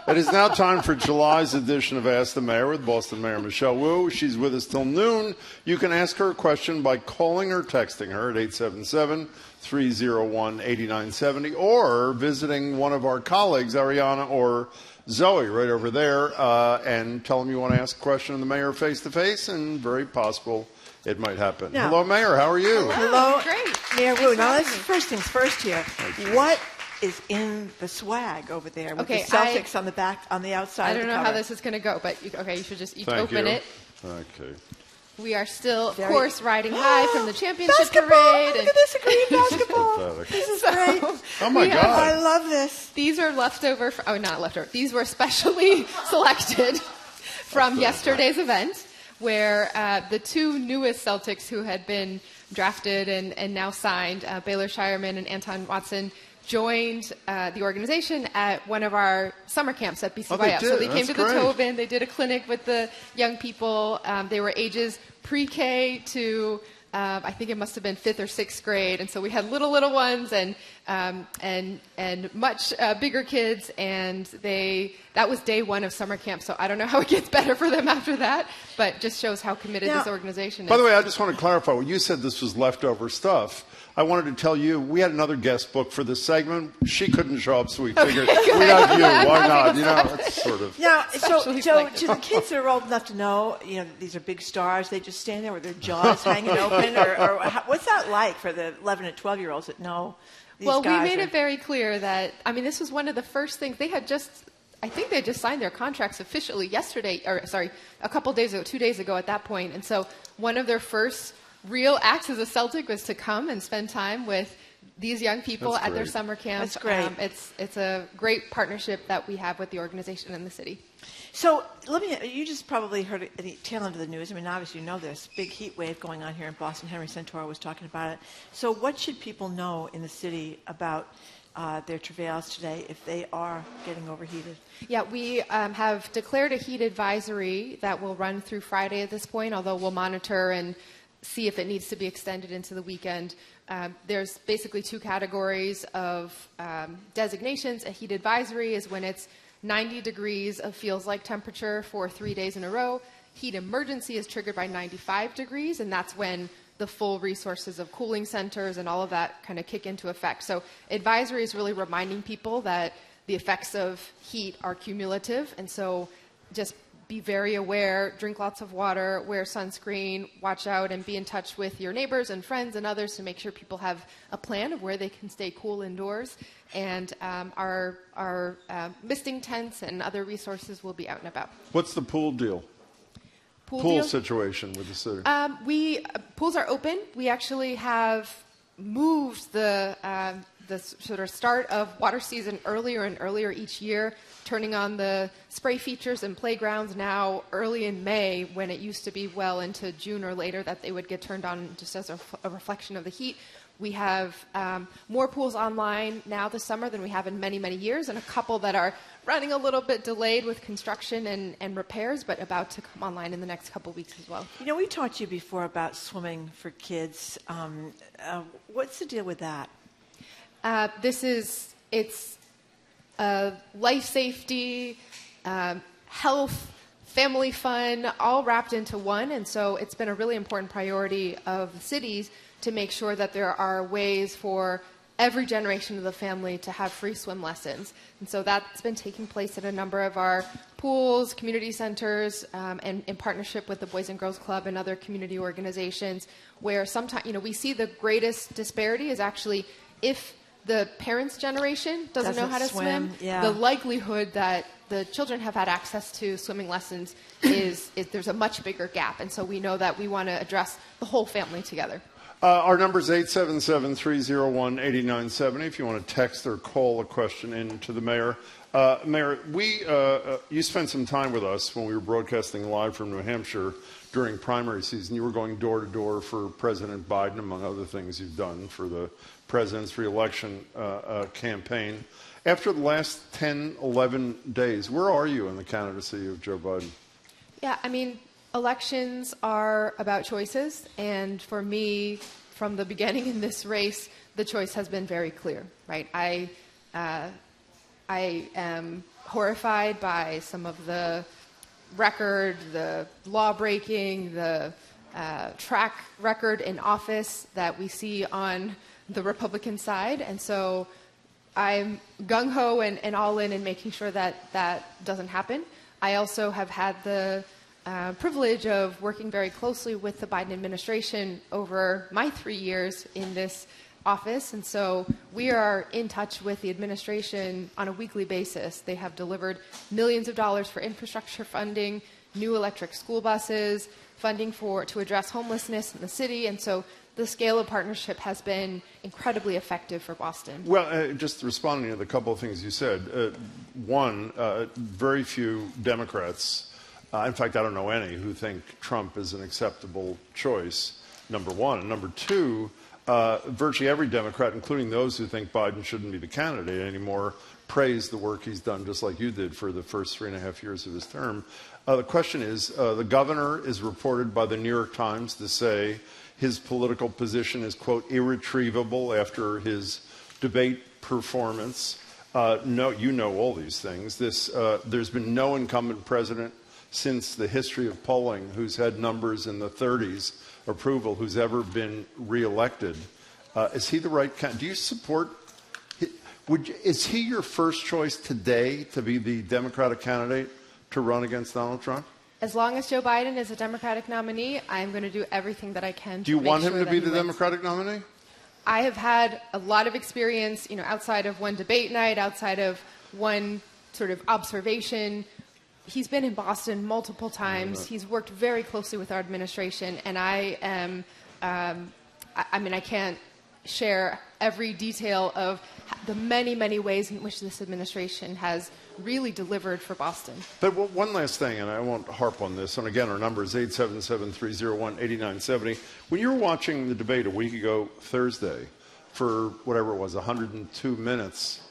It is now time for July's edition of Ask the Mayor with Boston Mayor Michelle Wu. She's with us till noon. You can ask her a question by calling or texting her at 877-301-8970 or visiting one of our colleagues, Ariana or Zoe, right over there, and tell them you want to ask a question of the mayor face-to-face, and very possible it might happen. Now, hello, Mayor. How are you? Hello. Great. Mayor Wu. Now, let's first things first here. What is in the swag over there with the Celtics on the back, on the outside? I don't of the know cover? how this is going to go, but you should just each Thank open you. it. Okay. We are still, of course, riding high from the championship basketball! parade. Look at this, a green basketball. This is great. Oh, my God. I love this. These are leftover, not leftover. These were specially selected from yesterday's event, where the two newest Celtics who had been drafted and now signed, Baylor Shireman and Anton Watson, joined the organization at one of our summer camps at BCYF. So they came to the Tobin. They did a clinic with the young people. They were ages pre-K to I think it must have been 5th or 6th grade, and so we had little ones and much bigger kids, and that was day one of summer camp. So I don't know how it gets better for them after that, but just shows how committed this organization is. By the way, I just want to clarify. When you said this was leftover stuff, I wanted to tell you we had another guest booked for this segment. She couldn't show up, so we figured we'd have you. Why not? You know, it's sort of. Now, so to the kids that are old enough to know, these are big stars. They just stand there with their jaws hanging open, or what's that like for the 11 and 12-year-olds that know these guys? Well, we made it very clear that this was one of the first things they had just. I think they just signed their contracts officially a couple days ago, 2 days ago at that point, and so one of their first real acts as a Celtic was to come and spend time with these young people at their summer camp. That's great. It's a great partnership that we have with the organization and the city. So you just probably heard at the tail end of the news. Obviously you know this big heat wave going on here in Boston. Henry Santoro was talking about it. So what should people know in the city about their travails today if they are getting overheated? Yeah, we have declared a heat advisory that will run through Friday at this point, although we'll monitor and see if it needs to be extended into the weekend. There's basically two categories of designations. A heat advisory is when it's 90 degrees of feels-like temperature for 3 days in a row. Heat emergency is triggered by 95 degrees, and that's when the full resources of cooling centers and all of that kind of kick into effect. So advisory is really reminding people that the effects of heat are cumulative, and so just be very aware, drink lots of water, wear sunscreen, watch out, and be in touch with your neighbors and friends and others to make sure people have a plan of where they can stay cool indoors. And our misting tents and other resources will be out and about. What's the pool deal? Pool situation with the city? Pools are open. We actually have moved the sort of start of water season earlier and earlier each year, turning on the spray features and playgrounds now early in May, when it used to be well into June or later that they would get turned on just as a reflection of the heat. We have more pools online now this summer than we have in many, many years, and a couple that are running a little bit delayed with construction and repairs, but about to come online in the next couple weeks as well. We talked to you before about swimming for kids. What's the deal with that? It's life safety, health, family fun, all wrapped into one. And so it's been a really important priority of the cities to make sure that there are ways for every generation of the family to have free swim lessons. And so that's been taking place at a number of our pools, community centers, and in partnership with the Boys and Girls Club and other community organizations, where sometimes, we see the greatest disparity is actually if the parents' generation doesn't know how to swim, the likelihood that the children have had access to swimming lessons is there's a much bigger gap. And so we know that we want to address the whole family together. Our number is 877-301-8970 if you want to text or call a question in to the mayor. Mayor, you spent some time with us when we were broadcasting live from New Hampshire during primary season. You were going door to door for President Biden, among other things you've done for the president's reelection campaign. After the last 10, 11 days, where are you in the candidacy of Joe Biden? Yeah, elections are about choices, and for me, from the beginning in this race, the choice has been very clear, right? I am horrified by some of the record, the law breaking, the track record in office that we see on the Republican side. And so I'm gung-ho and all in making sure that that doesn't happen. I also have had the privilege of working very closely with the Biden administration over my 3 years in this office, and so we are in touch with the administration on a weekly basis. They have delivered millions of dollars for infrastructure funding, new electric school buses, funding to address homelessness in the city, and so the scale of partnership has been incredibly effective for Boston. Well, just responding to the couple of things you said. One, very few Democrats, in fact, I don't know any, who think Trump is an acceptable choice, number one. And number two, virtually every Democrat, including those who think Biden shouldn't be the candidate anymore, praise the work he's done, just like you did for the first 3.5 years of his term. The question is, the governor is reported by the New York Times to say his political position is, quote, irretrievable after his debate performance. No, you know all these things. There's been no incumbent president since the history of polling who's had numbers in the 30s approval who's ever been reelected. Is he the right candidate? Do you support? Is he your first choice today to be the Democratic candidate to run against Donald Trump? As long as Joe Biden is a Democratic nominee, I'm going to do everything that I can. Do you want him sure to be the wins. Democratic nominee? I have had a lot of experience, outside of one debate night, outside of one sort of observation. He's been in Boston multiple times. He's worked very closely with our administration, and I am, I can't share every detail of the many, many ways in which this administration has really delivered for Boston. But one last thing, and I won't harp on this, and again, our number is 877-301-8970. When you were watching the debate a week ago Thursday for whatever it was, 102 minutes,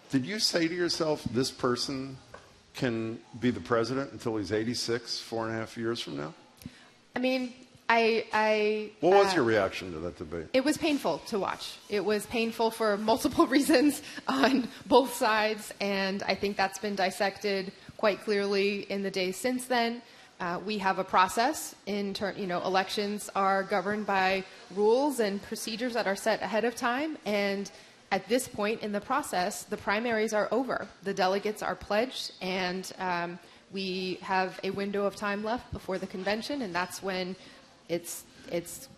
did you say to yourself, this person can be the president until he's 86, 4.5 years from now? I mean, What was your reaction to that debate? It was painful to watch. It was painful for multiple reasons on both sides, and I think that's been dissected quite clearly in the days since then. We have a process. Elections are governed by rules and procedures that are set ahead of time, and at this point in the process, the primaries are over. The delegates are pledged, and we have a window of time left before the convention, and that's when it's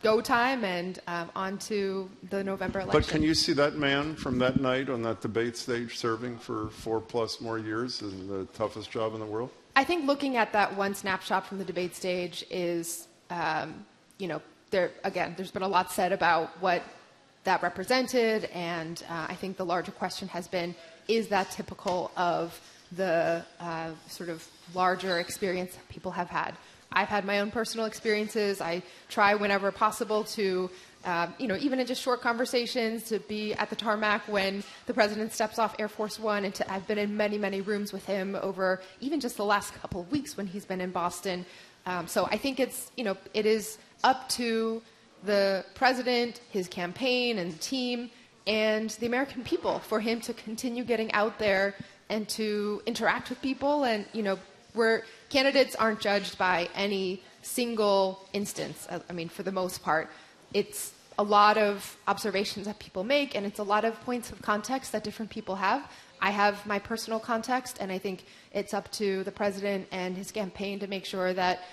go time and on to the November election. But can you see that man from that night on that debate stage serving for 4+ more years in the toughest job in the world? I think looking at that one snapshot from the debate stage is, there's been a lot said about what that represented, and I think the larger question has been, is that typical of the sort of larger experience that people have had? I've had my own personal experiences. I try whenever possible to, even in just short conversations, to be at the tarmac when the president steps off Air Force One. And I've been in many, many rooms with him over even just the last couple of weeks when he's been in Boston. So I think it is up to the president, his campaign and team, and the American people for him to continue getting out there and to interact with people. And, where candidates aren't judged by any single instance. I mean, for the most part, it's a lot of observations that people make, and it's a lot of points of context that different people have. I have my personal context, and I think it's up to the president and his campaign to make sure that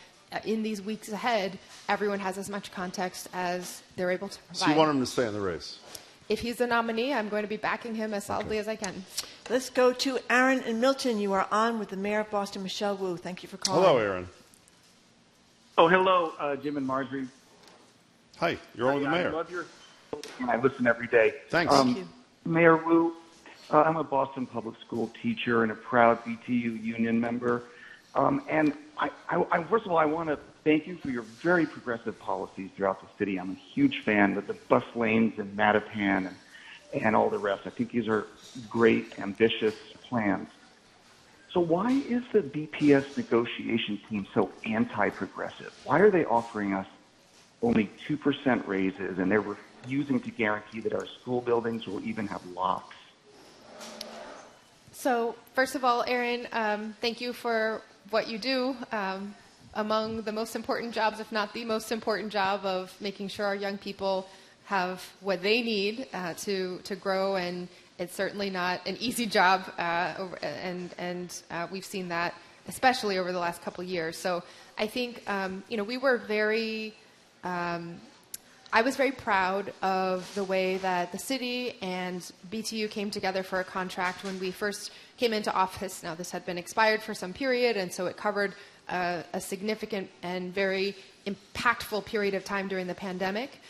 in these weeks ahead, everyone has as much context as they're able to provide. So you want him to stay in the race? If he's the nominee, I'm going to be backing him as solidly as I can. Let's go to Aaron and Milton. You are on with the mayor of Boston, Michelle Wu. Thank you for calling. Hello, Aaron. Oh, hello, Jim and Margery. Hi, you're on with the mayor. I love your and I listen every day. Thanks. Thank you. Mayor Wu, I'm a Boston public school teacher and a proud BTU union member. And I first of all, I want to thank you for your very progressive policies throughout the city. I'm a huge fan of the bus lanes in Mattapan and all the rest. I think these are great, ambitious plans. So why is the BPS negotiation team so anti-progressive? Why are they offering us only 2% raises, and they're refusing to guarantee that our school buildings will even have locks? So first of all, Erin, thank you for what you do. Among the most important jobs, if not the most important job, of making sure our young people have what they need to grow, and it's certainly not an easy job, and we've seen that especially over the last couple of years. So I think we were very. I was very proud of the way that the city and BTU came together for a contract when we first came into office. Now, this had been expired for some period, and so it covered a significant and very impactful period of time during the pandemic.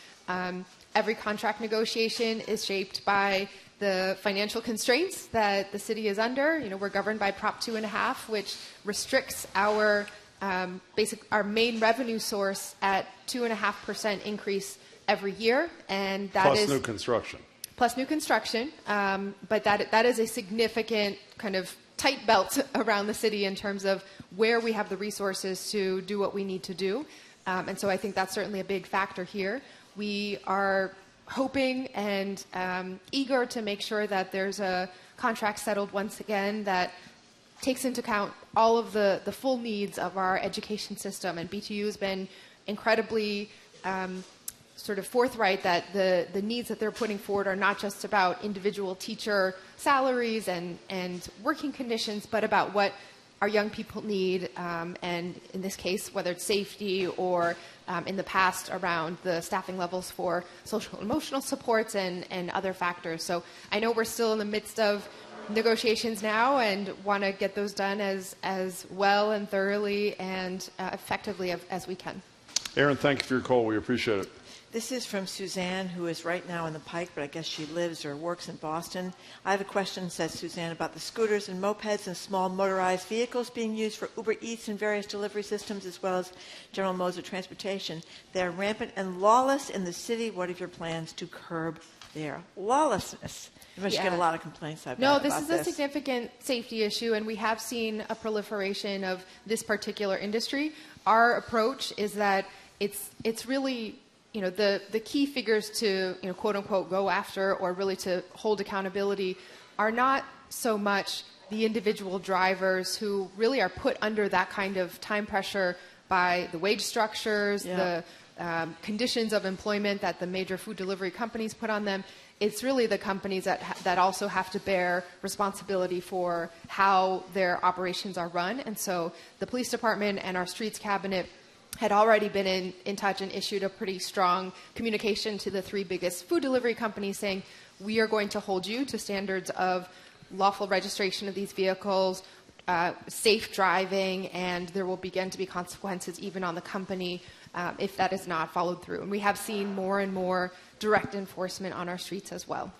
Every contract negotiation is shaped by the financial constraints that the city is under. We're governed by Prop 2.5, which restricts our main revenue source at 2.5% increase every year, and that plus is new construction. Plus new construction, but that is a significant kind of tight belt around the city in terms of where we have the resources to do what we need to do, and so I think that's certainly a big factor here. We are hoping and eager to make sure that there's a contract settled once again that takes into account all of the full needs of our education system, and BTU has been incredibly sort of forthright that the needs that they're putting forward are not just about individual teacher salaries and working conditions, but about what our young people need, and in this case, whether it's safety or in the past around the staffing levels for social and emotional supports and other factors. So I know we're still in the midst of negotiations now and want to get those done as well and thoroughly and effectively as we can. Erin, thank you for your call. We appreciate it. This is from Suzanne, who is right now in the Pike, but I guess she lives or works in Boston. I have a question, says Suzanne, about the scooters and mopeds and small motorized vehicles being used for Uber Eats and various delivery systems, as well as general modes of transportation. They are rampant and lawless in the city. What are your plans to curb their lawlessness? You must get a lot of complaints about No, this is a significant safety issue, and we have seen a proliferation of this particular industry. Our approach is that it's really the key figures to, quote unquote, go after or really to hold accountability are not so much the individual drivers who really are put under that kind of time pressure by the wage structures, the conditions of employment that the major food delivery companies put on them. It's really the companies that also have to bear responsibility for how their operations are run. And so the police department and our streets cabinet had already been in touch and issued a pretty strong communication to the three biggest food delivery companies saying, we are going to hold you to standards of lawful registration of these vehicles, safe driving, and there will begin to be consequences even on the company if that is not followed through. And we have seen more and more direct enforcement on our streets as well.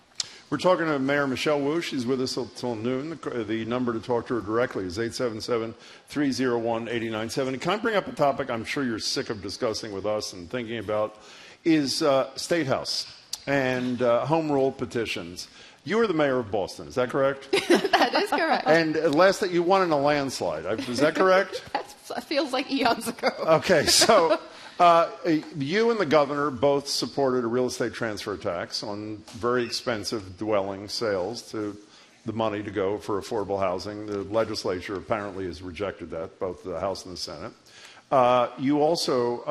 We're talking to Mayor Michelle Wu. She's with us until noon. The number to talk to her directly is 877-301-8097. Can I bring up a topic I'm sure you're sick of discussing with us and thinking about, is State House and home rule petitions. You are the mayor of Boston, is that correct? That is correct. And last that you won in a landslide, is that correct? That feels like eons ago. Okay, so you and the governor both supported a real estate transfer tax on very expensive dwelling sales to the money to go for affordable housing. The legislature apparently has rejected that, both the House and the Senate. You also,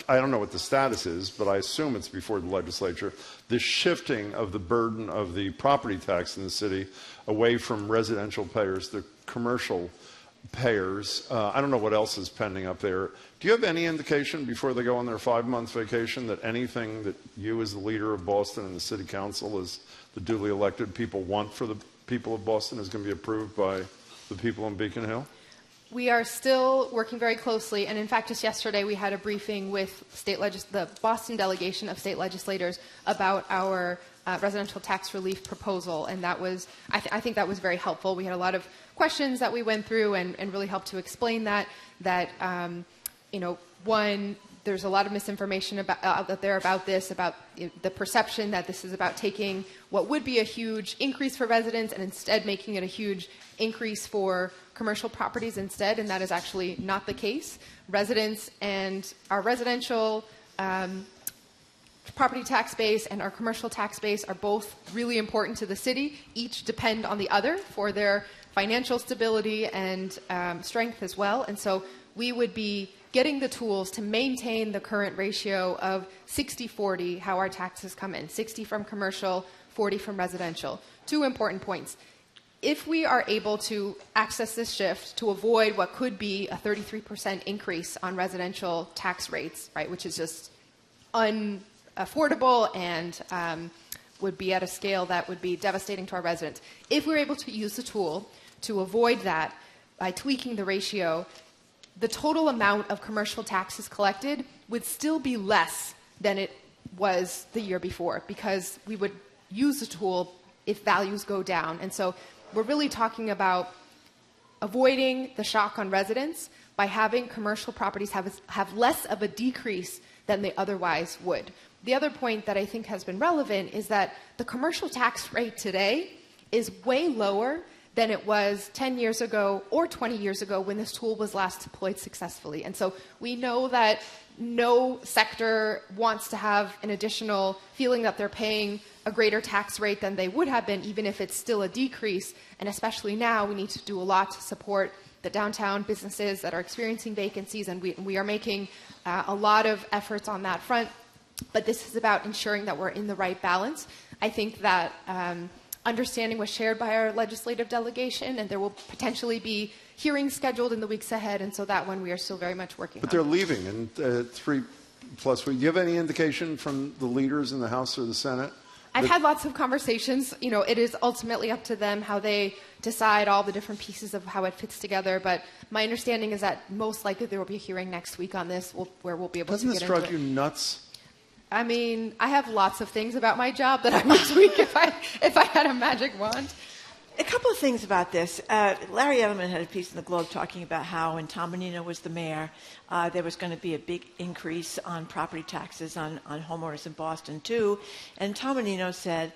I don't know what the status is, but I assume it's before the legislature, the shifting of the burden of the property tax in the city away from residential payers to commercial payers. I don't know what else is pending up there. Do you have any indication before they go on their 5-month vacation that anything that you as the leader of Boston and the city council as the duly elected people want for the people of Boston is going to be approved by the people in Beacon Hill? We are still working very closely, and in fact, just yesterday we had a briefing with the Boston delegation of state legislators about our residential tax relief proposal, and that was, I think that was very helpful. We had a lot of questions that we went through and really helped to explain that one, there's a lot of misinformation out there about this, about the perception that this is about taking what would be a huge increase for residents and instead making it a huge increase for commercial properties instead, and that is actually not the case. Residents and our residential property tax base and our commercial tax base are both really important to the city. Each depend on the other for their financial stability and strength as well. And so we would be getting the tools to maintain the current ratio of 60-40, how our taxes come in, 60 from commercial, 40 from residential. Two important points. If we are able to access this shift to avoid what could be a 33% increase on residential tax rates, right, which is just unaffordable and would be at a scale that would be devastating to our residents. If we're able to use the tool to avoid that by tweaking the ratio, the total amount of commercial taxes collected would still be less than it was the year before, because we would use the tool if values go down. And so we're really talking about avoiding the shock on residents by having commercial properties have less of a decrease than they otherwise would. The other point that I think has been relevant is that the commercial tax rate today is way lower than it was 10 years ago or 20 years ago when this tool was last deployed successfully. And so we know that no sector wants to have an additional feeling that they're paying a greater tax rate than they would have been, even if it's still a decrease. And especially now, we need to do a lot to support the downtown businesses that are experiencing vacancies, and we are making a lot of efforts on that front. But this is about ensuring that we're in the right balance. I think that understanding was shared by our legislative delegation, and there will potentially be hearings scheduled in the weeks ahead, and so that one we are still very much working on. But they're leaving in 3+ weeks. Do you have any indication from the leaders in the House or the Senate? I've had lots of conversations. You know, it is ultimately up to them how they decide all the different pieces of how it fits together. But my understanding is that most likely there will be a hearing next week on this where we'll be able to get into it. Doesn't this drive you nuts? I mean, I have lots of things about my job that I would tweak if I had a magic wand. A couple of things about this. Larry Edelman had a piece in the Globe talking about how when Tom Menino was the mayor, there was going to be a big increase on property taxes on homeowners in Boston, too. And Tom Menino said,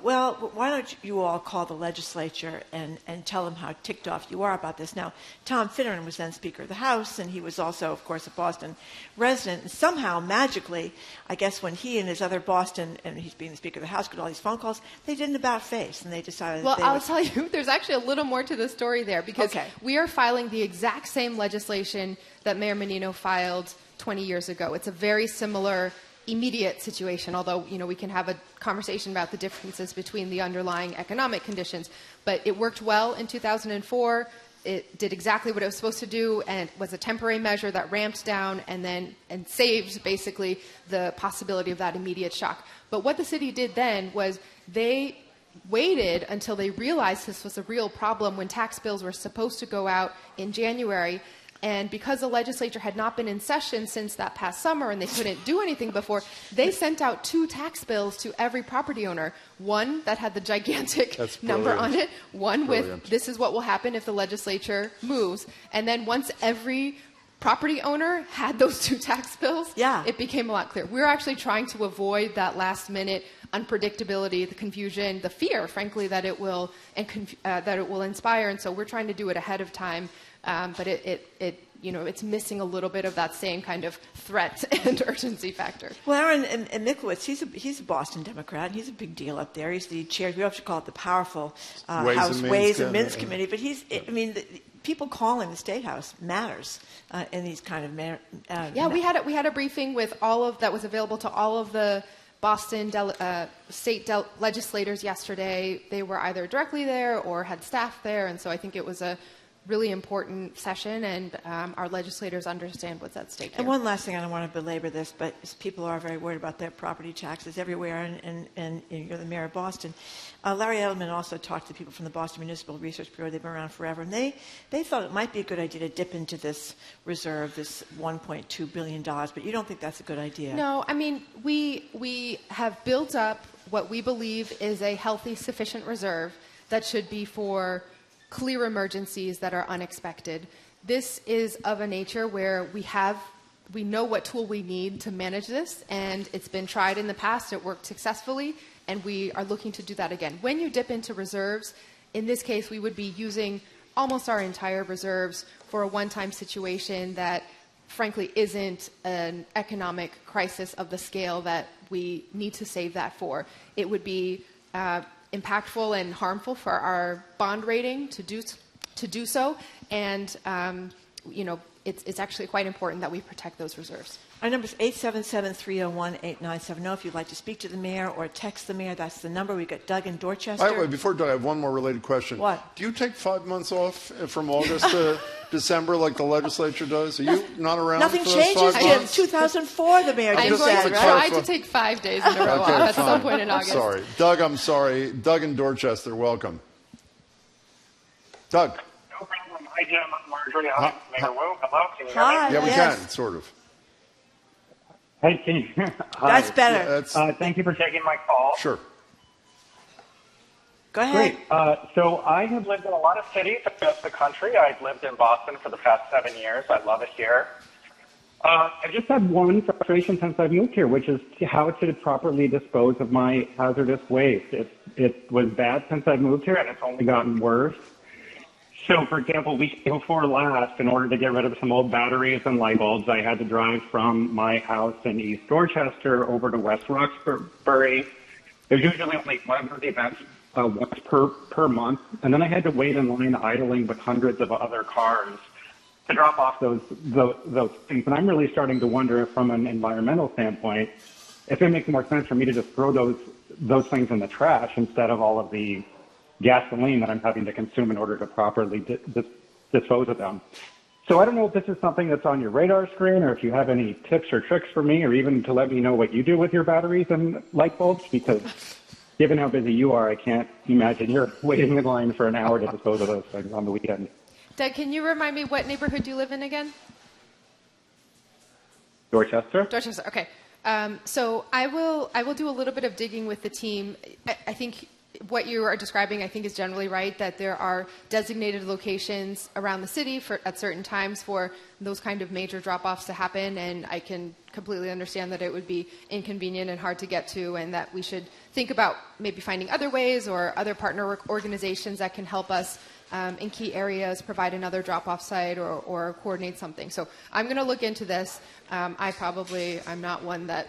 well, why don't you all call the legislature and tell them how ticked off you are about this? Now, Tom Finneran was then Speaker of the House, and he was also, of course, a Boston resident. And somehow, magically, I guess when he and his other Boston, and he's being the Speaker of the House, got all these phone calls, they did an about face, and they decided well, that they I'll tell you, there's actually a little more to the story there, because we are filing the exact same legislation that Mayor Menino filed 20 years ago. It's a very similar immediate situation, although, you know, we can have a conversation about the differences between the underlying economic conditions. But it worked well in 2004. It did exactly what it was supposed to do, and was a temporary measure that ramped down and saved basically the possibility of that immediate shock. But what the city did then was they waited until they realized this was a real problem when tax bills were supposed to go out in January. And because the legislature had not been in session since that past summer and they couldn't do anything before, they sent out 2 tax bills to every property owner. One that had the gigantic number on it. One with, this is what will happen if the legislature moves. And then once every property owner had those 2 tax bills, it became a lot clearer. We're actually trying to avoid that last minute unpredictability, the confusion, the fear, frankly, that it will inspire. And so we're trying to do it ahead of time. But it's missing a little bit of that same kind of threat and urgency factor. Well, Aaron and Miklowicz, he's a Boston Democrat, and he's a big deal up there. He's the chair. We have to call it the powerful House Ways and Means Committee. But people calling the State House matters in these kind of we had a briefing with that was available to all of the Boston state legislators yesterday. They were either directly there or had staff there, and so I think it was a really important session, and our legislators understand what's at stake here. And one last thing, I don't want to belabor this, but people are very worried about their property taxes everywhere, and you're the mayor of Boston. Larry Edelman also talked to people from the Boston Municipal Research Bureau. They've been around forever, and they thought it might be a good idea to dip into this reserve, this $1.2 billion, but you don't think that's a good idea? No, I mean, we have built up what we believe is a healthy, sufficient reserve that should be for clear emergencies that are unexpected. This is of a nature where we know what tool we need to manage this, and it's been tried in the past. It worked successfully, and we are looking to do that again. When you dip into reserves, in this case, we would be using almost our entire reserves for a one-time situation that, frankly, isn't an economic crisis of the scale that we need to save that for. It would be impactful and harmful for our bond rating to do so, and it's actually quite important that we protect those reserves. Our number is 877-301-8970. If you'd like to speak to the mayor or text the mayor, that's the number. We've got Doug in Dorchester. By the way, before Doug, I have one more related question. What? Do you take 5 months off from August to December like the legislature does? Are you not around Nothing for those changes, 5 Jim. months? 2004, the mayor I'm just going said, to right? try to take 5 days in a row off at fine. some point in August. Sorry. Doug, I'm sorry. Doug in Dorchester, welcome. Doug. No problem. Hi, Jim. Margery. Hi, Mayor Wu. Hello. Can you hear Hi. me? Yeah, we Yes. can, sort of. Hey, can you? Hi. That's better. Thank you for taking my call. Sure. Go ahead. Great. So I have lived in a lot of cities across the country. I've lived in Boston for the past 7 years. I love it here. I just had one frustration since I've moved here, which is how to properly dispose of my hazardous waste. It was bad since I moved here, and it's only gotten worse. So, for example, week before last, in order to get rid of some old batteries and light bulbs, I had to drive from my house in East Dorchester over to West Roxbury. There's usually only one of the events once per month, and then I had to wait in line idling with hundreds of other cars to drop off those things. And I'm really starting to wonder, from an environmental standpoint, if it makes more sense for me to just throw those things in the trash instead of all of the gasoline that I'm having to consume in order to properly dispose of them. So I don't know if this is something that's on your radar screen, or if you have any tips or tricks for me, or even to let me know what you do with your batteries and light bulbs, because given how busy you are, I can't imagine you're waiting in line for an hour to dispose of those things on the weekend. Doug, can you remind me what neighborhood you live in again? Dorchester? Dorchester, okay. So I will do a little bit of digging with the team. I think what you are describing, I think, is generally right, that there are designated locations around the city at certain times for those kind of major drop-offs to happen, and I can completely understand that it would be inconvenient and hard to get to, and that we should think about maybe finding other ways or other partner organizations that can help us in key areas, provide another drop-off site or coordinate something. So I'm going to look into this. I'm not one that...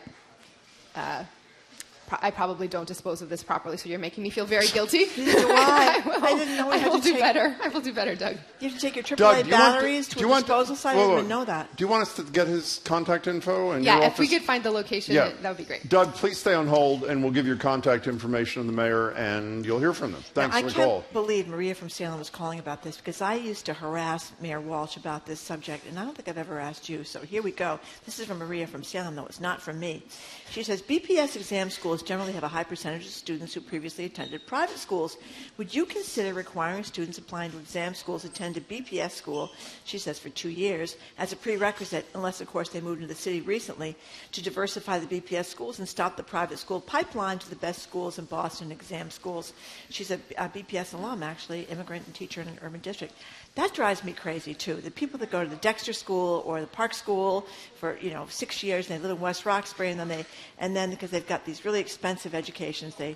I probably don't dispose of this properly, so you're making me feel very guilty. Why? I didn't know we had I will to do better. I will do better, Doug. You have to take your Doug, AAA batteries to a disposal site? I didn't even know that. Do you want us to get his contact info? And Yeah, if we could find the location, that would be great. Doug, please stay on hold, and we'll give your contact information to the mayor, and you'll hear from them. Thanks for the call. I can't believe Maria from Salem was calling about this, because I used to harass Mayor Walsh about this subject, and I don't think I've ever asked you. So here we go. This is from Maria from Salem, though it's not from me. She says, BPS exam schools generally have a high percentage of students who previously attended private schools. Would you consider requiring students applying to exam schools attend a BPS school, she says, for 2 years, as a prerequisite, unless, of course, they moved into the city recently, to diversify the BPS schools and stop the private school pipeline to the best schools in Boston, exam schools? She's a BPS alum, actually, immigrant and teacher in an urban district. That drives me crazy, too. The people that go to the Dexter School or the Park School for 6 years, and they live in West Roxbury, and then because they've got these really expensive educations, they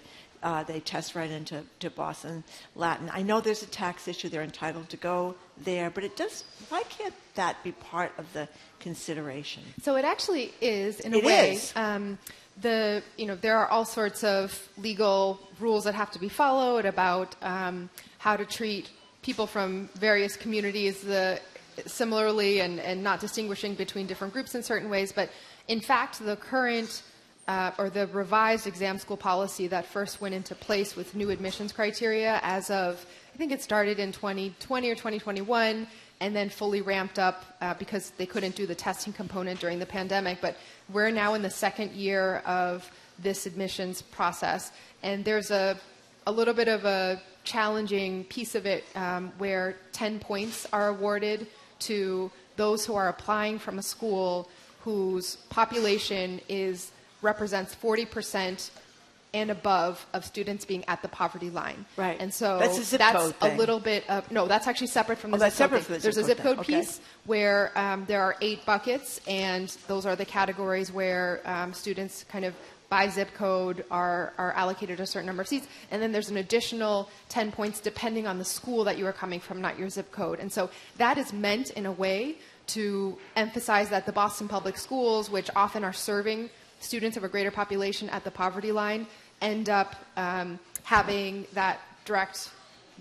test right into Boston Latin. I know there's a tax issue; they're entitled to go there, but why can't that be part of the consideration? So it actually is, in a way. There are all sorts of legal rules that have to be followed about how to treat people from various communities similarly, and not distinguishing between different groups in certain ways. But in fact, the current or the revised exam school policy that first went into place with new admissions criteria as of, I think it started in 2020 or 2021, and then fully ramped up because they couldn't do the testing component during the pandemic. But we're now in the second year of this admissions process, and there's a little bit of a challenging piece of it where 10 points are awarded to those who are applying from a school whose population represents 40% and above of students being at the poverty line. Right. And so that's a zip code a thing. little bit of, no, that's actually separate from the that's zip code separate from the There's zip a zip code code thing. piece where there are 8 buckets, and those are the categories where students kind of by zip code are allocated a certain number of seats. And then there's an additional 10 points depending on the school that you are coming from, not your zip code. And so that is meant in a way to emphasize that the Boston Public Schools, which often are serving students of a greater population at the poverty line, end up having that direct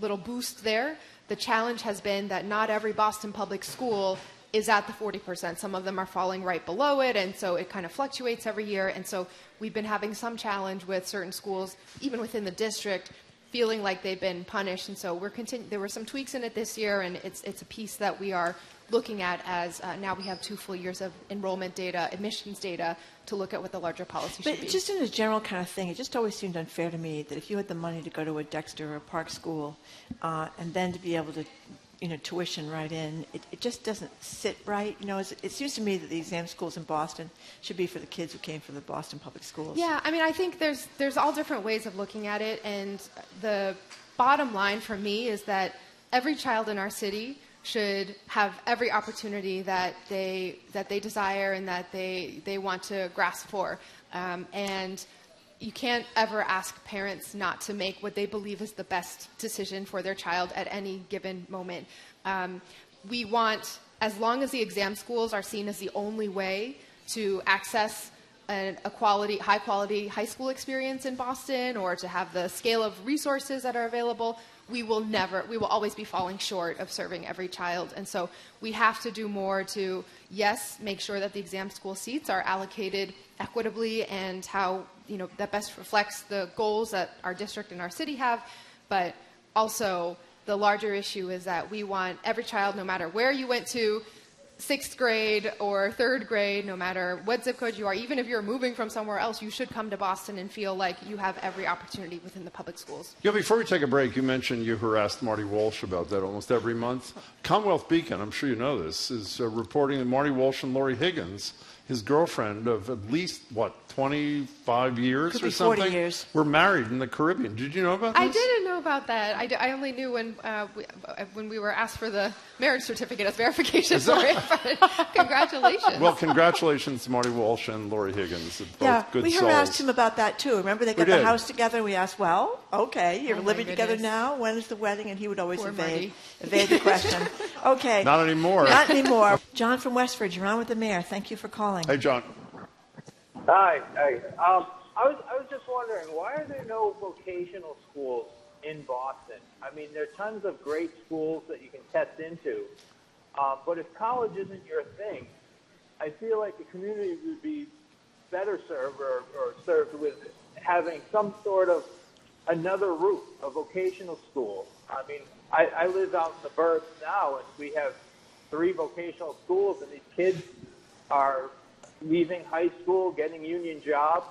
little boost there. The challenge has been that not every Boston public school is at the 40%. Some of them are falling right below it, and so it kind of fluctuates every year. And so we've been having some challenge with certain schools, even within the district, feeling like they've been punished. And so there were some tweaks in it this year, and it's a piece that we are looking at as now we have 2 full years of enrollment data, admissions data, to look at what the larger policy should be. But just in a general kind of thing, it just always seemed unfair to me that if you had the money to go to a Dexter or a Park school and then to be able to tuition right in, it just doesn't sit right. It seems to me that the exam schools in Boston should be for the kids who came from the Boston public schools. Yeah, I mean, I think there's all different ways of looking at it, and the bottom line for me is that every child in our city should have every opportunity that they desire and that they want to grasp for. And you can't ever ask parents not to make what they believe is the best decision for their child at any given moment. We want, as long as the exam schools are seen as the only way to access a high-quality high school experience in Boston, or to have the scale of resources that are available, we will always be falling short of serving every child. And so we have to do more to, yes, make sure that the exam school seats are allocated equitably and how, that best reflects the goals that our district and our city have. But also the larger issue is that we want every child, no matter where you went to, 6th grade or 3rd grade, no matter what zip code you are, even if you're moving from somewhere else, you should come to Boston and feel like you have every opportunity within the public schools. Yeah, before we take a break, you mentioned you harassed Marty Walsh about that almost every month. Commonwealth Beacon, I'm sure you know this, is reporting that Marty Walsh and Lori Higgins, his girlfriend of at least, 25 years Could or be something? 40 years. Were married in the Caribbean. Did you know about this? I didn't know about that. I only knew when we were asked for the marriage certificate as verification for it. Congratulations. Well, congratulations to Marty Walsh and Lori Higgins. Both good we souls. harassed him about that too. Remember, they got the house together, and we asked, well, okay, you're living together now. When is the wedding? And he would always evade the question. Okay. Not anymore. Not anymore. John from Westford, you're on with the mayor. Thank you for calling. Hey, John. Hi. I was just wondering, why are there no vocational schools in Boston? I mean, there are tons of great schools that you can test into, but if college isn't your thing, I feel like the community would be better served or served with having some sort of another route, a vocational school. I mean, I live out in the burbs now, and we have 3 vocational schools, and these kids are leaving high school, getting union jobs.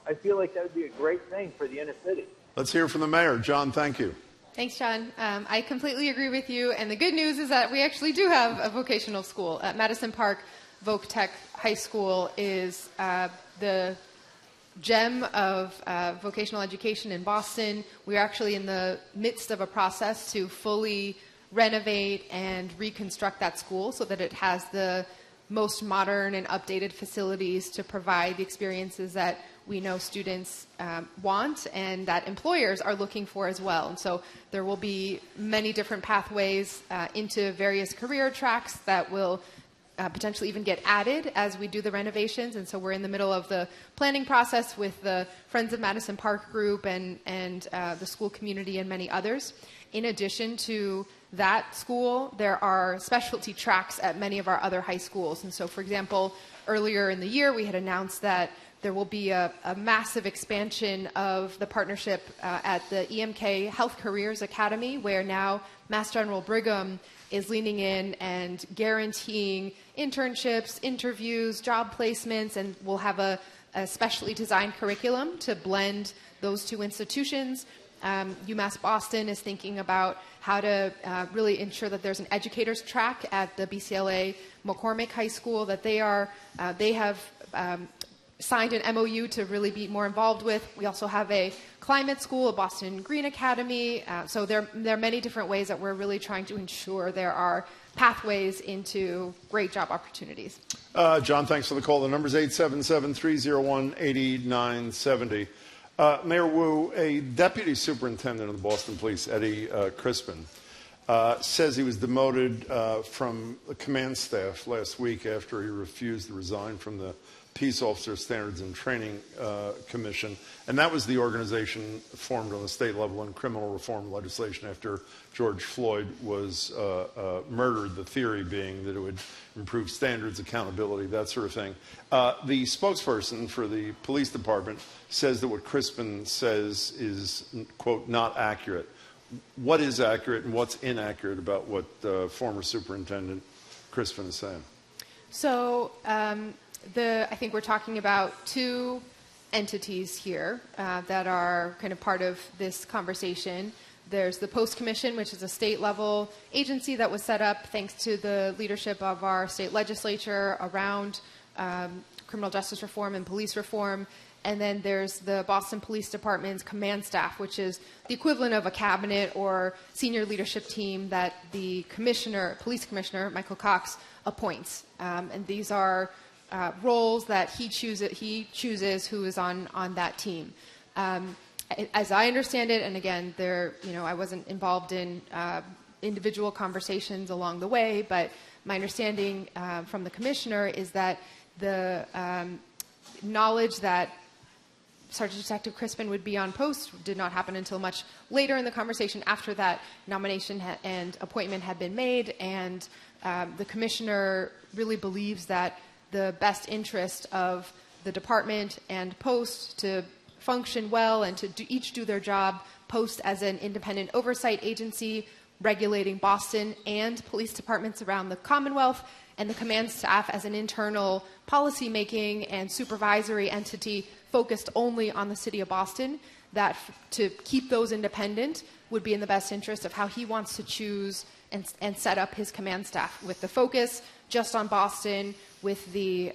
I feel like that would be a great thing for the inner city. Let's hear from the mayor. John, thank you. Thanks, John. I completely agree with you. And the good news is that we actually do have a vocational school. At Madison Park Voc Tech High School is the gem of vocational education in Boston. We're actually in the midst of a process to fully renovate and reconstruct that school so that it has the most modern and updated facilities to provide the experiences that we know students want and that employers are looking for as well. And so there will be many different pathways into various career tracks that will potentially even get added as we do the renovations. And so we're in the middle of the planning process with the Friends of Madison Park group and the school community and many others. In addition to that school, there are specialty tracks at many of our other high schools. And so, for example, earlier in the year, we had announced that there will be a massive expansion of the partnership at the EMK Health Careers Academy, where now Mass General Brigham is leaning in and guaranteeing internships, interviews, job placements, and we'll have a specially designed curriculum to blend those 2 institutions. UMass Boston is thinking about how to really ensure that there's an educator's track at the BCLA McCormick High School that they have signed an MOU to really be more involved with. We also have a climate school, a Boston Green Academy. So there are many different ways that we're really trying to ensure there are pathways into great job opportunities. John, thanks for the call. The number is 877-301-8970. Mayor Wu, a deputy superintendent of the Boston Police, Eddie Crispin, says he was demoted from the command staff last week after he refused to resign from the Peace Officer Standards and Training Commission, and that was the organization formed on the state level in criminal reform legislation after George Floyd was murdered, the theory being that it would improve standards, accountability, that sort of thing. The spokesperson for the police department says that what Crispin says is, quote, not accurate. What is accurate and what's inaccurate about what former Superintendent Crispin is saying? So I think we're talking about two entities here that are kind of part of this conversation. There's the Post Commission, which is a state-level agency that was set up thanks to the leadership of our state legislature around criminal justice reform and police reform. And then there's the Boston Police Department's command staff, which is the equivalent of a cabinet or senior leadership team that the police commissioner, Michael Cox, appoints. And these are roles that he chooses who is on that team. As I understand it, and again, I wasn't involved in individual conversations along the way, but my understanding from the commissioner is that the knowledge that Sergeant Detective Crispin would be on post did not happen until much later in the conversation after that nomination and appointment had been made, and the commissioner really believes that the best interest of the department and post to function well and to each do their job, post as an independent oversight agency regulating Boston and police departments around the Commonwealth, and the command staff as an internal policy-making and supervisory entity focused only on the city of Boston, that to keep those independent would be in the best interest of how he wants to choose and set up his command staff, with the focus just on Boston, with the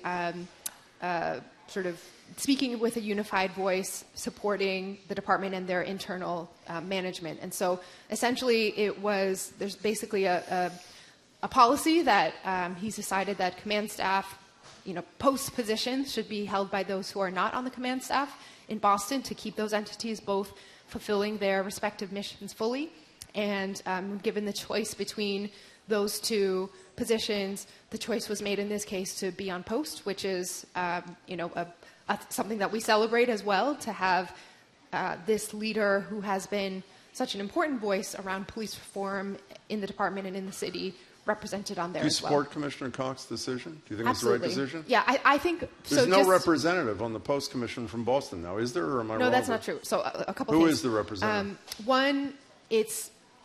sort of speaking with a unified voice, supporting the department and their internal management. And so essentially there's basically a policy that he's decided that command staff, post positions should be held by those who are not on the command staff in Boston, to keep those entities both fulfilling their respective missions fully. And given the choice between those two positions, the choice was made in this case to be on post, which is something that we celebrate as well, to have this leader who has been such an important voice around police reform in the department and in the city represented on there as well. Do you support Commissioner Cox's decision? Do you think Absolutely. it's the right decision? Yeah, I think so. There's no representative on the Post Commission from Boston now, is there, or am I wrong? No, that's not true. So a couple Who things. is the representative? One,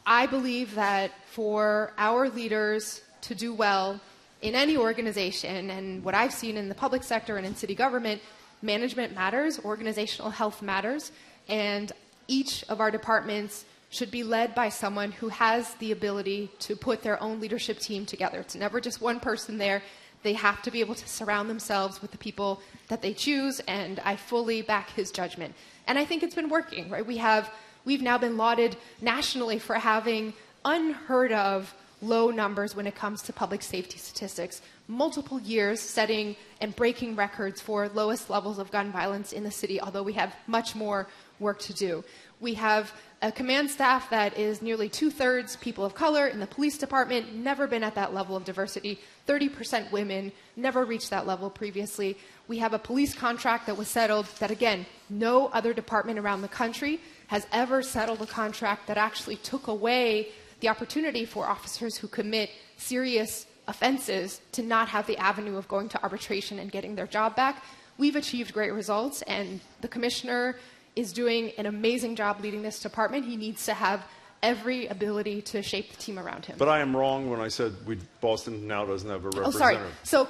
I believe that for our leaders to do well in any organization, and what I've seen in the public sector and in city government, management matters, organizational health matters, and each of our departments should be led by someone who has the ability to put their own leadership team together. It's never just one person there. They have to be able to surround themselves with the people that they choose, and I fully back his judgment. And I think it's been working, right? We've now been lauded nationally for having unheard of low numbers when it comes to public safety statistics. Multiple years setting and breaking records for lowest levels of gun violence in the city, although we have much more work to do. We have a command staff that is nearly 2/3 people of color in the police department, never been at that level of diversity, 30% women, never reached that level previously. We have a police contract that was settled that, again, no other department around the country has ever settled a contract that actually took away the opportunity for officers who commit serious offenses to not have the avenue of going to arbitration and getting their job back. We've achieved great results, and the commissioner is doing an amazing job leading this department. He needs to have every ability to shape the team around him. But I am wrong when I said Boston now doesn't have a representative. Oh, sorry. So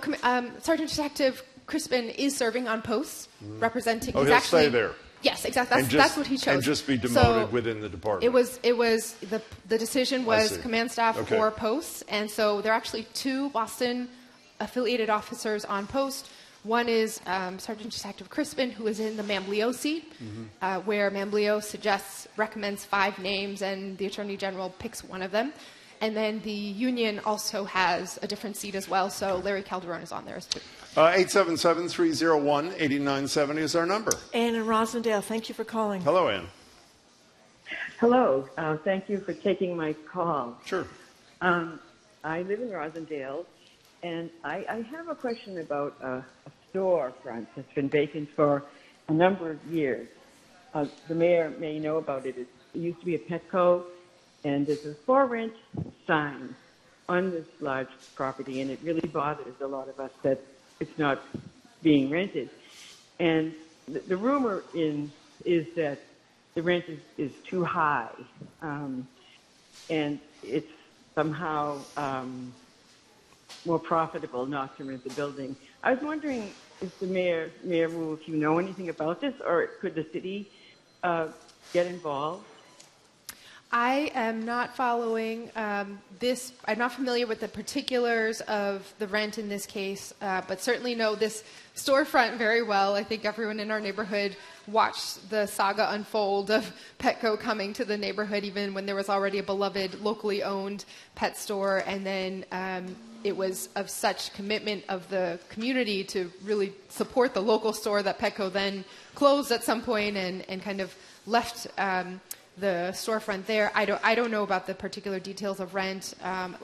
Sergeant Detective Crispin is serving on posts, representing. Oh, he'll stay there. Yes, exactly. That's what he chose. And just be demoted within the department. It was the decision was command staff Okay. or posts, and so there are actually two Boston affiliated officers on post. One is Sergeant Detective Crispin, who is in the Mambleo seat, where Mambleo recommends 5 names, and the Attorney General picks one of them. And then the union also has a different seat as well, so Larry Calderon is on there as well. 877-301-8970 is our number. Anne in Rosendale, thank you for calling. Hello, Anne. Hello. Thank you for taking my call. Sure. I live in Rosendale, and I have a question about a storefront that's been vacant for a number of years. The mayor may know about it. It used to be a Petco, and there's a for rent sign on this large property, and it really bothers a lot of us that it's not being rented. And the rumor is that the rent is too high, and it's somehow more profitable not to rent the building. I was wondering if the Mayor Wu, if you know anything about this, or could the city get involved? I am not following this. I'm not familiar with the particulars of the rent in this case, but certainly know this storefront very well. I think everyone in our neighborhood watched the saga unfold of Petco coming to the neighborhood, even when there was already a beloved, locally owned pet store. And then it was of such commitment of the community to really support the local store that Petco then closed at some point and kind of left the storefront there. I don't know about the particular details of rent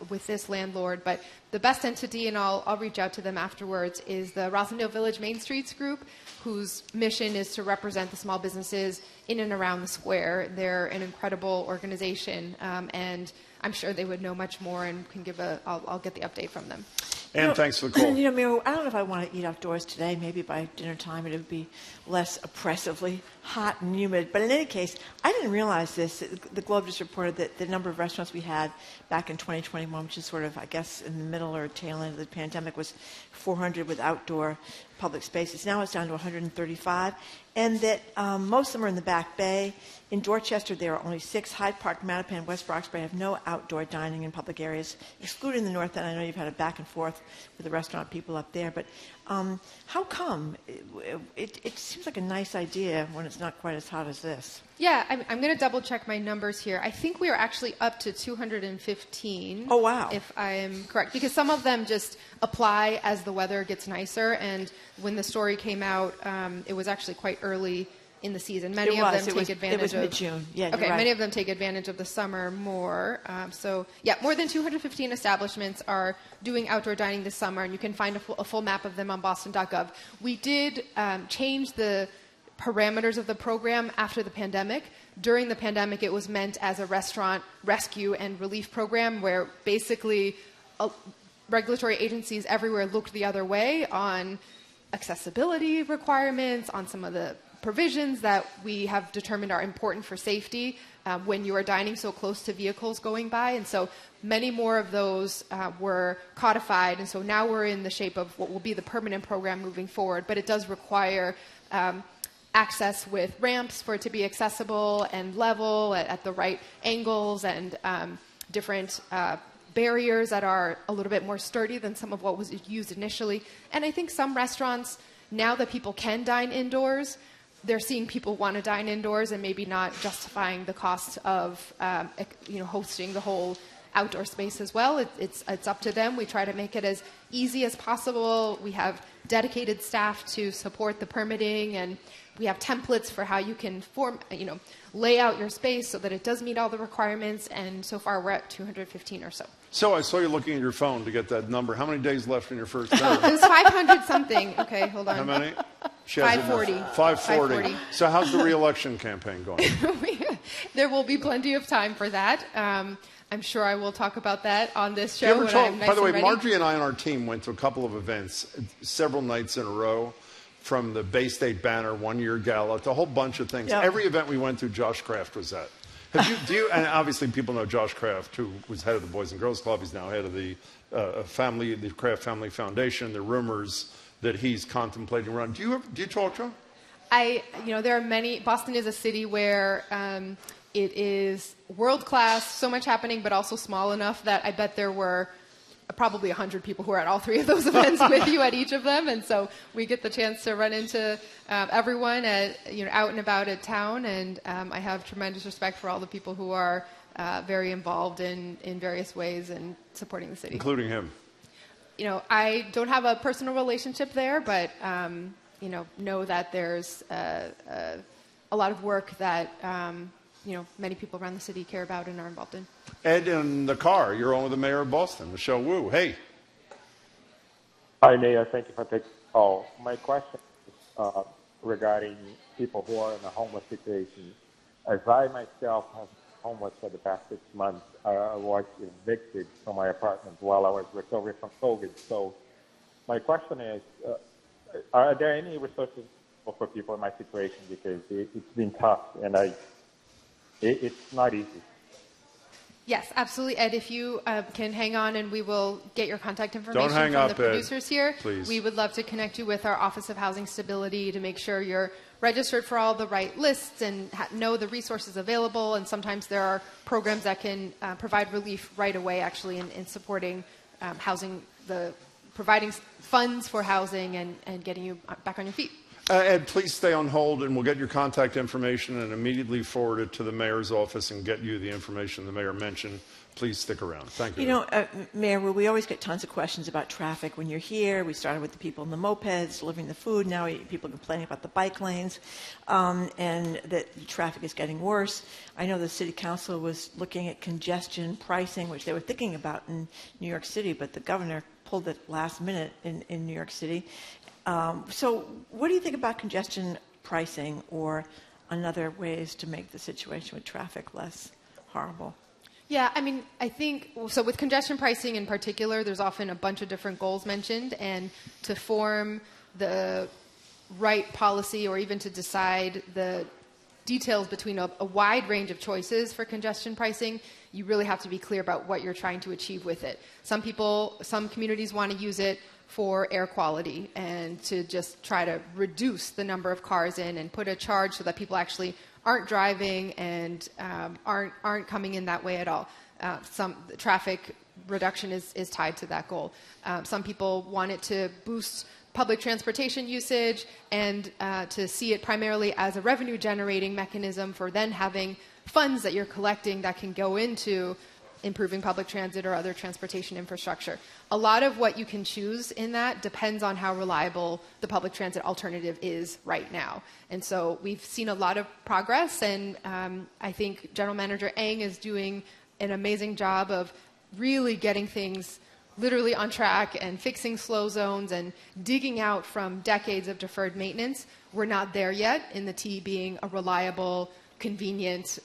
with this landlord, but the best entity, and I'll reach out to them afterwards, is the Rosendale Village Main Streets group, whose mission is to represent the small businesses in and around the square. They're an incredible organization, and I'm sure they would know much more and can give I'll get the update from them. And thanks for the call. Mayor, I don't know if I want to eat outdoors today. Maybe by dinner time it would be less oppressively hot and humid. But in any case, I didn't realize this. The Globe just reported that the number of restaurants we had back in 2021, which is sort of, I guess, in the middle or tail end of the pandemic, was 400 with outdoor public spaces. Now it's down to 135. And that most of them are in the Back Bay. In Dorchester, there are only 6. Hyde Park, Mattapan, West Roxbury have no outdoor dining in public areas, excluding the North End. I know you've had a back and forth with the restaurant people up there. But how come? It seems like a nice idea when it's not quite as hot as this. Yeah, I'm going to double check my numbers here. I think we are actually up to 215. Oh, wow. If I am correct. Because some of them just apply as the weather gets nicer. And when the story came out, it was actually quite early in the season. Many of them take advantage of... It was mid-June. Yeah, okay, you're right. Many of them take advantage of the summer more. More than 215 establishments are doing outdoor dining this summer, and you can find a full map of them on boston.gov. We did change the parameters of the program after the pandemic. During the pandemic, it was meant as a restaurant rescue and relief program where basically regulatory agencies everywhere looked the other way on accessibility requirements, on some of the provisions that we have determined are important for safety when you are dining so close to vehicles going by. And so many more of those were codified. And so now we're in the shape of what will be the permanent program moving forward. But it does require access with ramps for it to be accessible and level at the right angles, and different barriers that are a little bit more sturdy than some of what was used initially. And I think some restaurants, now that people can dine indoors, they're seeing people want to dine indoors and maybe not justifying the cost of hosting the whole outdoor space as well. It's up to them. We try to make it as easy as possible. We have dedicated staff to support the permitting, and we have templates for how you can lay out your space so that it does meet all the requirements. And so far, we're at 215 or so. So I saw you looking at your phone to get that number. How many days left in your first term? It was 500 something. Okay, hold on. How many? 540. 540. So how's the re-election campaign going? There will be plenty of time for that. I'm sure I will talk about that on this show when I'm nice by the way, and ready. Margery and I and our team went to a couple of events several nights in a row, from the Bay State Banner one-year gala to a whole bunch of things. Yeah. Every event we went to, Josh Kraft was at. And obviously people know Josh Kraft, who was head of the Boys and Girls Club. He's now head of the Kraft Family Foundation. There are rumors that he's contemplating running. Do you talk to him? There are many. Boston is a city where it is world class, so much happening, but also small enough that I bet there were probably 100 people who are at all three of those events with you at each of them, and so we get the chance to run into everyone out and about at town, and I have tremendous respect for all the people who are very involved in various ways in supporting the city, including him. I don't have a personal relationship there, but know that there's a lot of work that many people around the city care about and are involved in. Ed, in the car, you're on with the mayor of Boston, Michelle Wu. Hey. Hi, Mayor. Thank you for Oh, my question is regarding people who are in a homeless situation. As I myself have been homeless for the past 6 months, I was evicted from my apartment while I was recovering from COVID. So my question is, are there any resources for people in my situation? Because it's been tough, and it's not easy. Yes, absolutely. Ed, if you can hang on and we will get your contact information Don't hang from up, the producers Ed, here. please. We would love to connect you with our Office of Housing Stability to make sure you're registered for all the right lists and know the resources available. And sometimes there are programs that can provide relief right away, actually, in supporting housing, providing funds for housing and getting you back on your feet. Ed, please stay on hold, and we'll get your contact information and immediately forward it to the mayor's office and get you the information the mayor mentioned. Please stick around. Thank you. You know, Mayor, we always get tons of questions about traffic when you're here. We started with the people in the mopeds delivering the food. Now people are complaining about the bike lanes and that traffic is getting worse. I know the city council was looking at congestion pricing, which they were thinking about in New York City, but the governor pulled it last minute in New York City. So what do you think about congestion pricing or other ways to make the situation with traffic less horrible? Yeah, I mean, I think, so with congestion pricing in particular, there's often a bunch of different goals mentioned, and to form the right policy or even to decide the details between a wide range of choices for congestion pricing, you really have to be clear about what you're trying to achieve with it. Some communities want to use it for air quality and to just try to reduce the number of cars in and put a charge so that people actually aren't driving and aren't coming in that way at all. Some traffic reduction is tied to that goal. Some people want it to boost public transportation usage and to see it primarily as a revenue generating mechanism for then having funds that you're collecting that can go into improving public transit or other transportation infrastructure. A lot of what you can choose in that depends on how reliable the public transit alternative is right now. And so we've seen a lot of progress, and I think General Manager Eng is doing an amazing job of really getting things literally on track and fixing slow zones and digging out from decades of deferred maintenance. We're not there yet in the T being a reliable, convenient,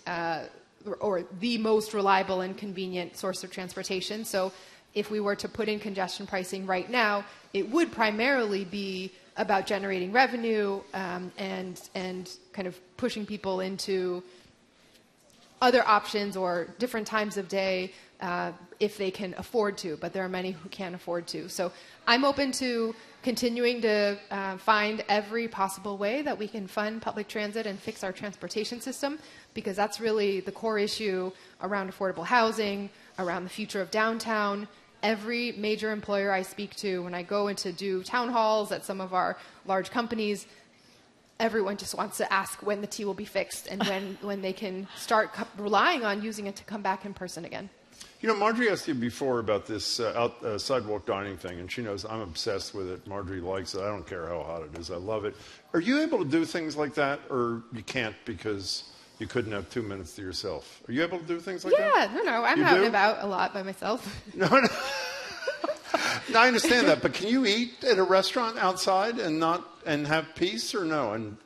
or the most reliable and convenient source of transportation. So if we were to put in congestion pricing right now, it would primarily be about generating revenue and kind of pushing people into other options or different times of day if they can afford to, but there are many who can't afford to. So I'm open to continuing to find every possible way that we can fund public transit and fix our transportation system, because that's really the core issue around affordable housing, around the future of downtown. Every major employer I speak to, when I go in to do town halls at some of our large companies, everyone just wants to ask when the T will be fixed and when they can start relying on using it to come back in person again. You know, Margery asked you before about this sidewalk dining thing, and she knows I'm obsessed with it. Margery likes it. I don't care how hot it is. I love it. Are you able to do things like that, or you can't because you couldn't have 2 minutes to yourself? Are you able to do things like that? Yeah, no, I'm out and about a lot by myself. No. No, I understand that, but can you eat at a restaurant outside and have peace, or no? And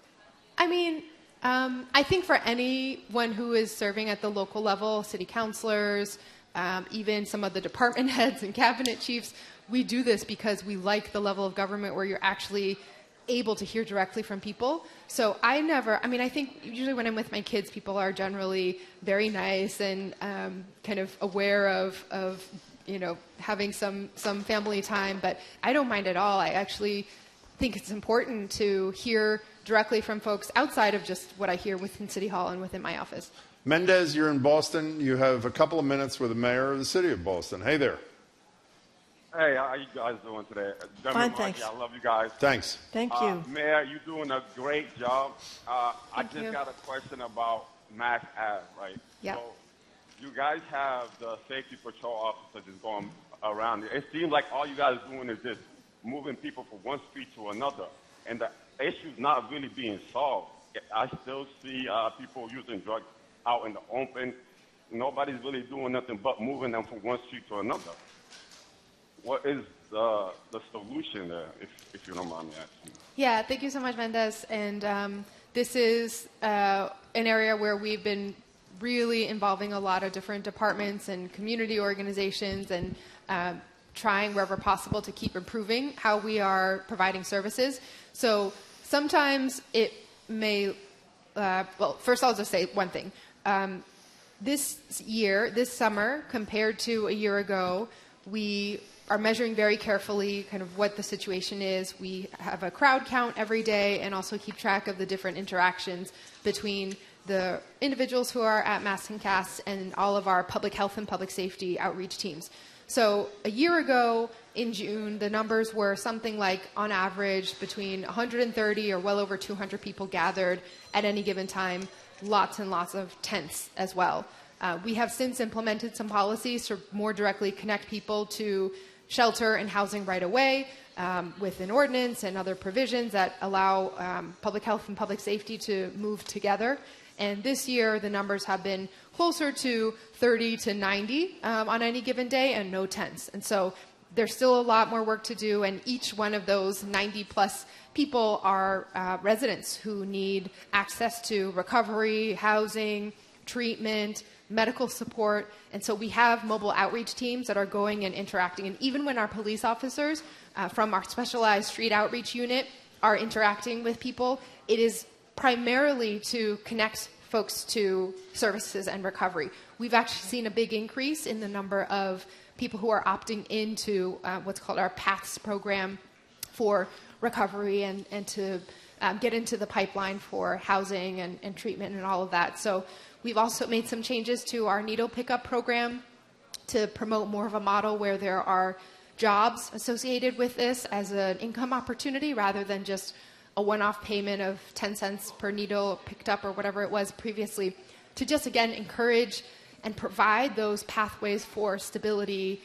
I mean, I think for anyone who is serving at the local level, city councilors, even some of the department heads and cabinet chiefs, we do this because we like the level of government where you're actually able to hear directly from people. So I think usually when I'm with my kids, people are generally very nice and kind of aware of having some family time, but I don't mind at all. I actually think it's important to hear directly from folks outside of just what I hear within City Hall and within my office. Mendez, you're in Boston. You have a couple of minutes with the mayor of the city of Boston. Hey there. Hey, how are you guys doing today? Fine, thanks. I love you guys. Thanks. Thank you. Mayor, you're doing a great job. I Thank just you. got a question about Mass Ave, right? Yeah. So you guys have the safety patrol officer just going around. It seems like all you guys are doing is just moving people from one street to another, and the issue's not really being solved. I still see people using drugs out in the open. Nobody's really doing nothing but moving them from one street to another. What is the solution there, if you don't mind me asking? Yeah, thank you so much, Mendez. And this is an area where we've been really involving a lot of different departments and community organizations and trying wherever possible to keep improving how we are providing services. So sometimes it may, well, first I'll just say one thing. This summer, compared to a year ago, we are measuring very carefully kind of what the situation is. We have a crowd count every day and also keep track of the different interactions between the individuals who are at Masks and Casts and all of our public health and public safety outreach teams. So a year ago in June, the numbers were something like, on average, between 130 or well over 200 people gathered at any given time, lots and lots of tents as well. We have since implemented some policies to more directly connect people to shelter and housing right away with an ordinance and other provisions that allow public health and public safety to move together. And this year, the numbers have been closer to 30 to 90 on any given day and no tents. And so there's still a lot more work to do, and each one of those 90-plus people are residents who need access to recovery, housing, treatment, medical support. And so we have mobile outreach teams that are going and interacting. And even when our police officers from our specialized street outreach unit are interacting with people, it is primarily to connect folks to services and recovery. We've actually seen a big increase in the number of people who are opting into what's called our PATHS program for recovery and to get into the pipeline for housing and treatment and all of that. So we've also made some changes to our needle pickup program to promote more of a model where there are jobs associated with this as an income opportunity rather than just a one-off payment of 10 cents per needle picked up or whatever it was previously, to just, again, encourage and provide those pathways for stability,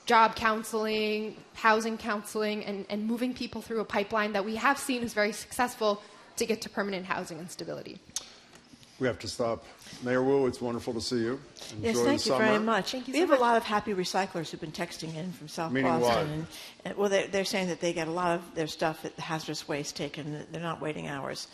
job counseling, housing counseling, and moving people through a pipeline that we have seen is very successful to get to permanent housing and stability. We have to stop. Mayor Wu, it's wonderful to see you. Enjoy yes, thank the you summer. very much. We have a lot of happy recyclers who've been texting in from South Meaning Boston. what? Well, they're saying that they get a lot of their stuff at the hazardous waste taken. They're not waiting hours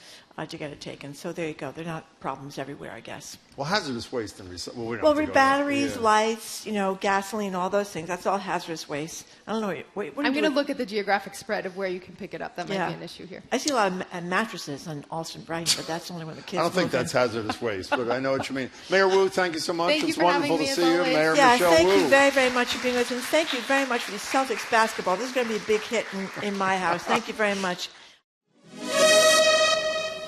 to get it taken. So there you go. They're not problems everywhere, I guess. Well, hazardous waste and recycling. Well, we don't Well, have to go batteries, there. lights, gasoline, all those things. That's all hazardous waste. I don't know. What I'm going to look at the geographic spread of where you can pick it up. That might be an issue here. I see a lot of mattresses on Alston Brighton, but that's only when the kids I don't think move in. that's hazardous waste, but I know what you mean. Mayor Wu, thank you so much. Thank you it's for having wonderful me, to as see you. always. Mayor Yeah, Michelle thank Wu. you very, very much for being with us. And thank you very much for the Celtics basketball. This is going to be a big hit in my house. Thank you very much.